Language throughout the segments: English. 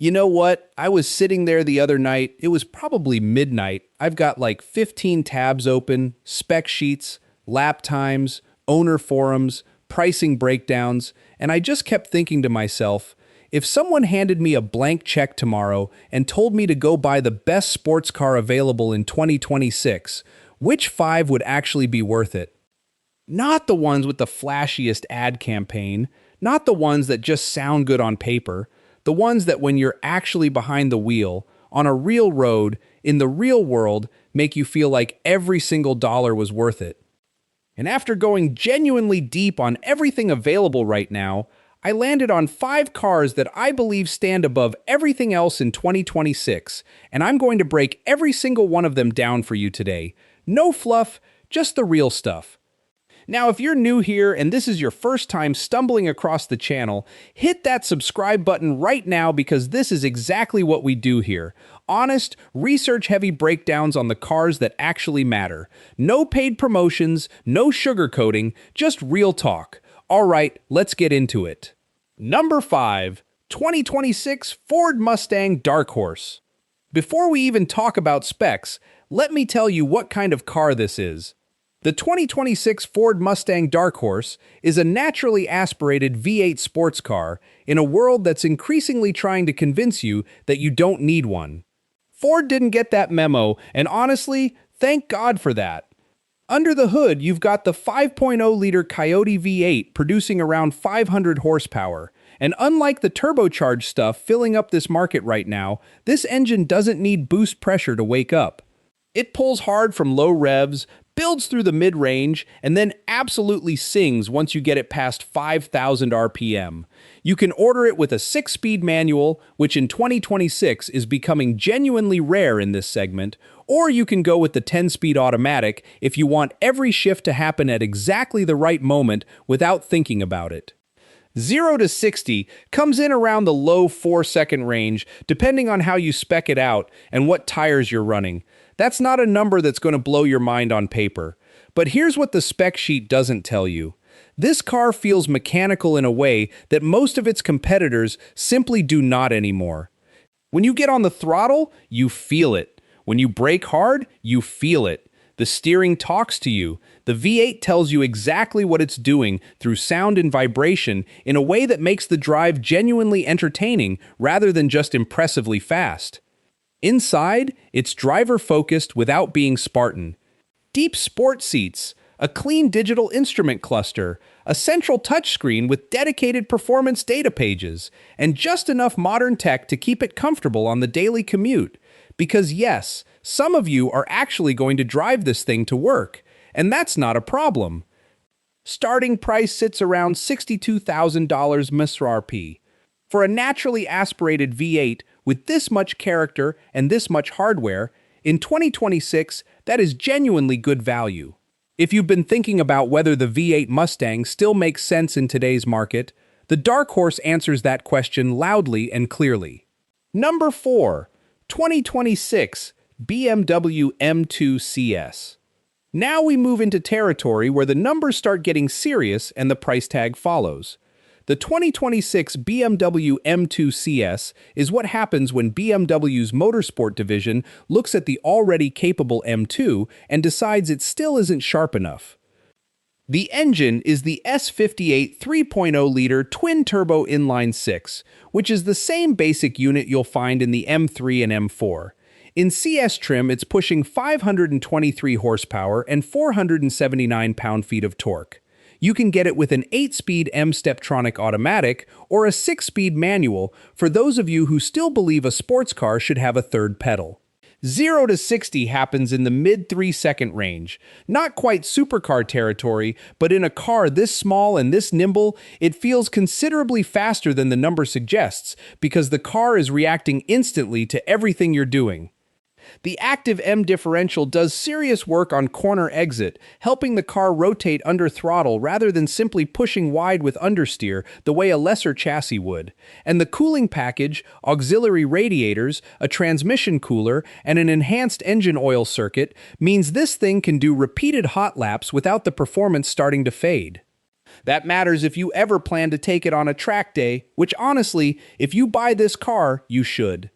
You know what? I was sitting there the other night. It was probably midnight. I've got like 15 tabs open, spec sheets, lap times, owner forums, pricing breakdowns, and I just kept thinking to myself, if someone handed me a blank check tomorrow and told me to go buy the best sports car available in 2026, which five would actually be worth it? Not the ones with the flashiest ad campaign, not the ones that just sound good on paper, the ones that when you're actually behind the wheel, on a real road, in the real world, make you feel like every single dollar was worth it. And after going genuinely deep on everything available right now, I landed on 5 cars that I believe stand above everything else in 2026, and I'm going to break every single one of them down for you today. No fluff, just the real stuff. Now, if you're new here and this is your first time stumbling across the channel, hit that subscribe button right now because this is exactly what we do here. Honest, research-heavy breakdowns on the cars that actually matter. No paid promotions, no sugarcoating, just real talk. All right, let's get into it. Number 5, 2026 Ford Mustang Darkhorse. Before we even talk about specs, let me tell you what kind of car this is. The 2026 Ford Mustang Darkhorse is a naturally aspirated V8 sports car in a world that's increasingly trying to convince you that you don't need one. Ford didn't get that memo, and honestly, thank God for that. Under the hood, you've got the 5.0-liter Coyote V8 producing around 500 horsepower. And unlike the turbocharged stuff filling up this market right now, this engine doesn't need boost pressure to wake up. It pulls hard from low revs, builds through the mid-range, and then absolutely sings once you get it past 5,000 RPM. You can order it with a 6-speed manual, which in 2026 is becoming genuinely rare in this segment, or you can go with the 10-speed automatic if you want every shift to happen at exactly the right moment without thinking about it. 0 to 60 comes in around the low 4-second range, depending on how you spec it out and what tires you're running. That's not a number that's going to blow your mind on paper. But here's what the spec sheet doesn't tell you. This car feels mechanical in a way that most of its competitors simply do not anymore. When you get on the throttle, you feel it. When you brake hard, you feel it. The steering talks to you. The V8 tells you exactly what it's doing through sound and vibration in a way that makes the drive genuinely entertaining rather than just impressively fast. Inside, it's driver-focused without being Spartan. Deep sport seats, a clean digital instrument cluster, a central touchscreen with dedicated performance data pages, and just enough modern tech to keep it comfortable on the daily commute. Because yes, some of you are actually going to drive this thing to work, and that's not a problem. Starting price sits around $62,000 MSRP. For a naturally aspirated V8 with this much character and this much hardware, in 2026, that is genuinely good value. If you've been thinking about whether the V8 Mustang still makes sense in today's market, the Darkhorse answers that question loudly and clearly. Number 4, 2026 BMW M2 CS. Now we move into territory where the numbers start getting serious and the price tag follows. The 2026 BMW M2 CS is what happens when BMW's motorsport division looks at the already capable M2 and decides it still isn't sharp enough. The engine is the S58 3.0-liter twin-turbo inline-6, which is the same basic unit you'll find in the M3 and M4. In CS trim, it's pushing 523 horsepower and 479 pound-feet of torque. You can get it with an 8-speed M-Steptronic automatic or a 6-speed manual for those of you who still believe a sports car should have a third pedal. 0 to 60 happens in the mid-3-second range. Not quite supercar territory, but in a car this small and this nimble, it feels considerably faster than the number suggests because the car is reacting instantly to everything you're doing. The active M differential does serious work on corner exit, helping the car rotate under throttle rather than simply pushing wide with understeer the way a lesser chassis would. And the cooling package, auxiliary radiators, a transmission cooler, and an enhanced engine oil circuit means this thing can do repeated hot laps without the performance starting to fade. That matters if you ever plan to take it on a track day, which honestly, if you buy this car, you should.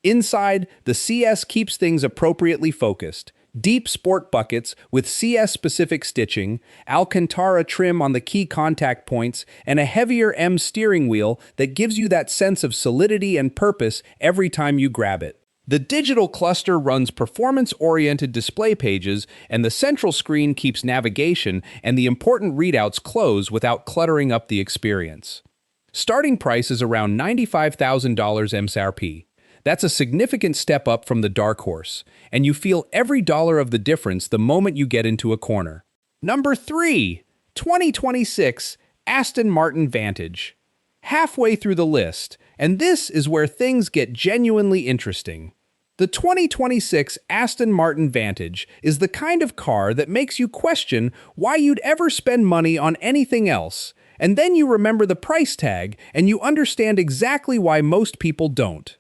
Inside, the CS keeps things appropriately focused. Deep sport buckets with CS-specific stitching, Alcantara trim on the key contact points, and a heavier M steering wheel that gives you that sense of solidity and purpose every time you grab it. The digital cluster runs performance-oriented display pages, and the central screen keeps navigation and the important readouts closed without cluttering up the experience. Starting price is around $95,000 MSRP. That's a significant step up from the Darkhorse, and you feel every dollar of the difference the moment you get into a corner. Number 3. 2026 Aston Martin Vantage. Halfway through the list, and this is where things get genuinely interesting. The 2026 Aston Martin Vantage is the kind of car that makes you question why you'd ever spend money on anything else, and then you remember the price tag and you understand exactly why most people don't.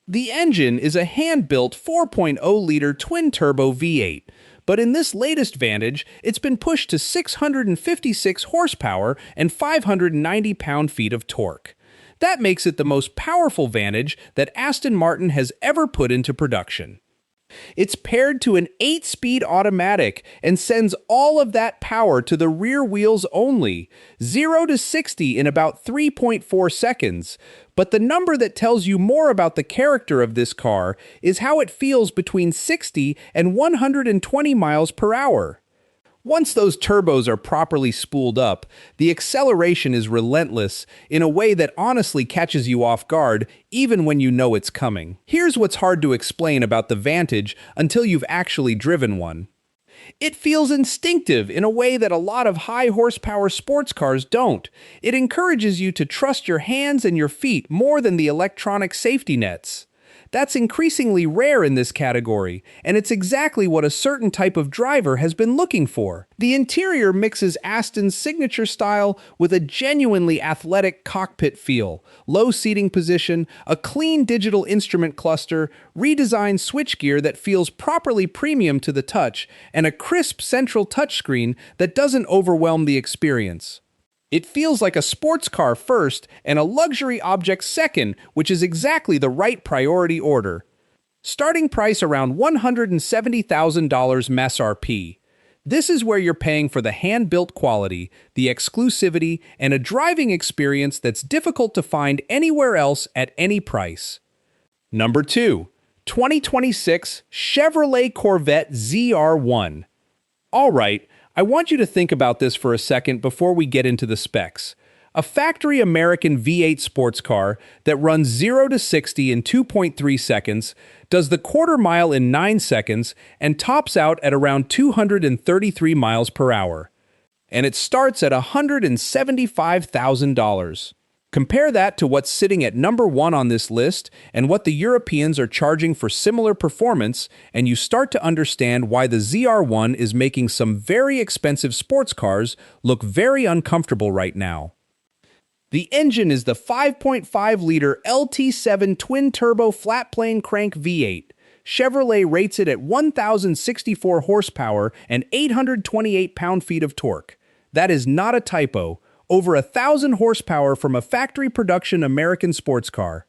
The engine is a hand-built 4.0-liter twin-turbo V8, but in this latest Vantage, it's been pushed to 656 horsepower and 590 pound-feet of torque. That makes it the most powerful Vantage that Aston Martin has ever put into production. It's paired to an 8-speed automatic and sends all of that power to the rear wheels only, 0 to 60 in about 3.4 seconds. But the number that tells you more about the character of this car is how it feels between 60 and 120 miles per hour. Once those turbos are properly spooled up, the acceleration is relentless in a way that honestly catches you off guard even when you know it's coming. Here's what's hard to explain about the Vantage until you've actually driven one. It feels instinctive in a way that a lot of high-horsepower sports cars don't. It encourages you to trust your hands and your feet more than the electronic safety nets. That's increasingly rare in this category, and it's exactly what a certain type of driver has been looking for. The interior mixes Aston's signature style with a genuinely athletic cockpit feel, low seating position, a clean digital instrument cluster, redesigned switchgear that feels properly premium to the touch, and a crisp central touchscreen that doesn't overwhelm the experience. It feels like a sports car first and a luxury object second, which is exactly the right priority order. Starting price around $170,000 MSRP. This is where you're paying for the hand-built quality, the exclusivity, and a driving experience that's difficult to find anywhere else at any price. Number 2. 2026 Chevrolet Corvette ZR1. All right, I want you to think about this for a second before we get into the specs. A factory American V8 sports car that runs 0 to 60 in 2.3 seconds, does the quarter mile in 9 seconds, and tops out at around 233 miles per hour. And it starts at $175,000. Compare that to what's sitting at number 1 on this list and what the Europeans are charging for similar performance, and you start to understand why the ZR1 is making some very expensive sports cars look very uncomfortable right now. The engine is the 5.5-liter LT7 twin-turbo flat-plane crank V8. Chevrolet rates it at 1,064 horsepower and 828 pound-feet of torque. That is not a typo. Over 1,000 horsepower from a factory production American sports car.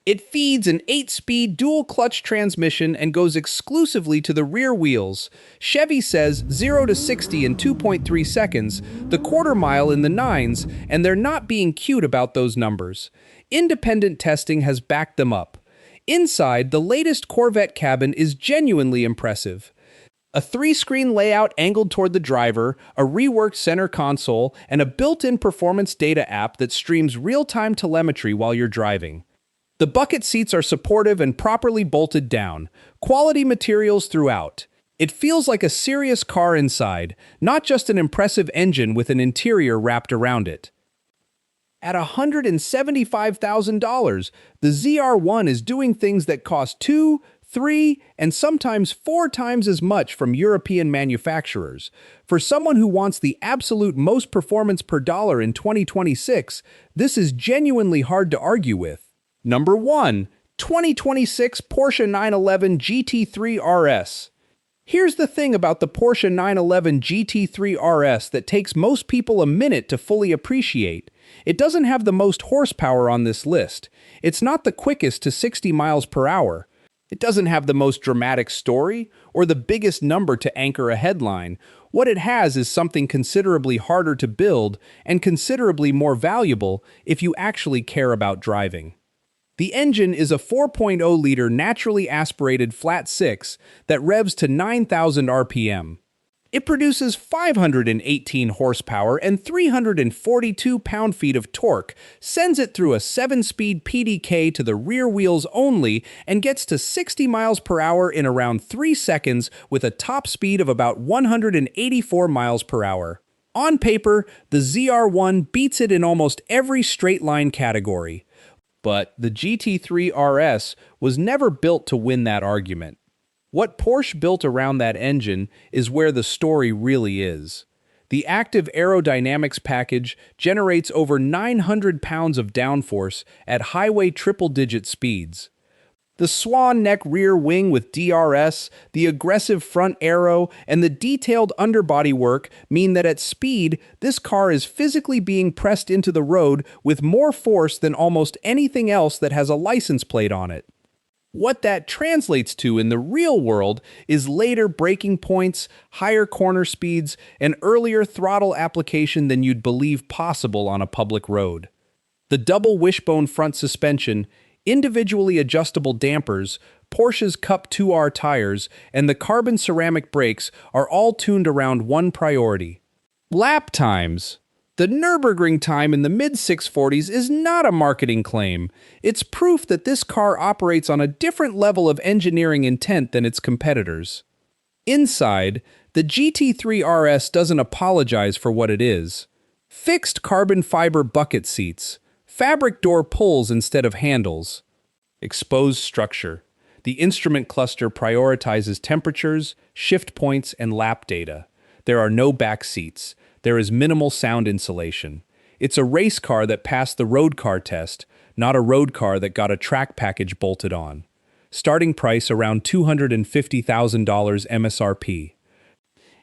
It feeds an 8-speed dual-clutch transmission and goes exclusively to the rear wheels. Chevy says 0 to 60 in 2.3 seconds, the quarter mile in the 9s, and they're not being cute about those numbers. Independent testing has backed them up. Inside, the latest Corvette cabin is genuinely impressive. A 3-screen layout angled toward the driver, a reworked center console, and a built-in performance data app that streams real-time telemetry while you're driving. The bucket seats are supportive and properly bolted down. Quality materials throughout. It feels like a serious car inside, not just an impressive engine with an interior wrapped around it. At $175,000, the ZR1 is doing things that cost 2, 3, and sometimes 4 times as much from European manufacturers. For someone who wants the absolute most performance per dollar in 2026, this is genuinely hard to argue with. Number 1. 2026 Porsche 911 GT3 RS. Here's the thing about the Porsche 911 GT3 RS that takes most people a minute to fully appreciate. It doesn't have the most horsepower on this list. It's not the quickest to 60 miles per hour. It doesn't have the most dramatic story or the biggest number to anchor a headline. What it has is something considerably harder to build and considerably more valuable if you actually care about driving. The engine is a 4.0-liter naturally aspirated flat-six that revs to 9,000 RPM. It produces 518 horsepower and 342 pound-feet of torque, sends it through a 7-speed PDK to the rear wheels only, and gets to 60 miles per hour in around 3 seconds with a top speed of about 184 miles per hour. On paper, the ZR1 beats it in almost every straight-line category. But the GT3 RS was never built to win that argument. What Porsche built around that engine is where the story really is. The active aerodynamics package generates over 900 pounds of downforce at highway triple-digit speeds. The swan neck rear wing with DRS, the aggressive front aero, and the detailed underbody work mean that at speed, this car is physically being pressed into the road with more force than almost anything else that has a license plate on it. What that translates to in the real world is later braking points, higher corner speeds, and earlier throttle application than you'd believe possible on a public road. The double wishbone front suspension, individually adjustable dampers, Porsche's Cup 2R tires, and the carbon ceramic brakes are all tuned around one priority: lap times. The Nürburgring time in the mid-640s is not a marketing claim. It's proof that this car operates on a different level of engineering intent than its competitors. Inside, the GT3 RS doesn't apologize for what it is. Fixed carbon fiber bucket seats, fabric door pulls instead of handles. Exposed structure. The instrument cluster prioritizes temperatures, shift points, and lap data. There are no back seats. There is minimal sound insulation. It's a race car that passed the road car test, not a road car that got a track package bolted on. Starting price around $250,000 MSRP.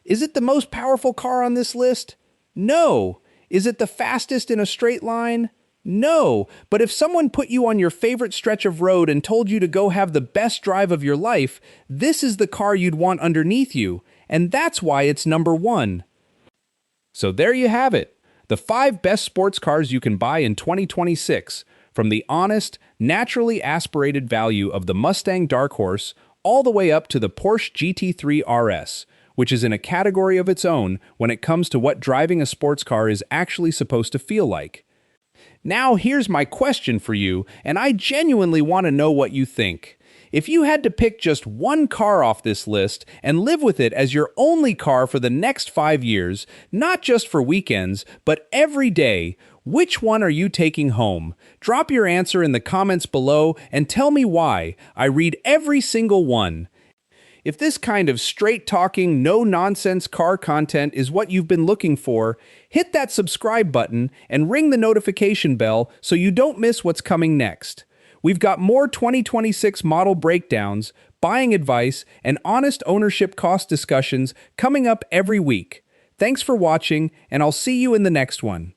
Is it the most powerful car on this list? No. Is it the fastest in a straight line? No, but if someone put you on your favorite stretch of road and told you to go have the best drive of your life, this is the car you'd want underneath you, and that's why it's number one. So there you have it, the 5 best sports cars you can buy in 2026, from the honest, naturally aspirated value of the Mustang Darkhorse all the way up to the Porsche GT3 RS, which is in a category of its own when it comes to what driving a sports car is actually supposed to feel like. Now here's my question for you, and I genuinely want to know what you think. If you had to pick just one car off this list and live with it as your only car for the next 5 years, not just for weekends, but every day, which one are you taking home? Drop your answer in the comments below and tell me why. I read every single one. If this kind of straight-talking, no-nonsense car content is what you've been looking for, hit that subscribe button and ring the notification bell so you don't miss what's coming next. We've got more 2026 model breakdowns, buying advice, and honest ownership cost discussions coming up every week. Thanks for watching, and I'll see you in the next one.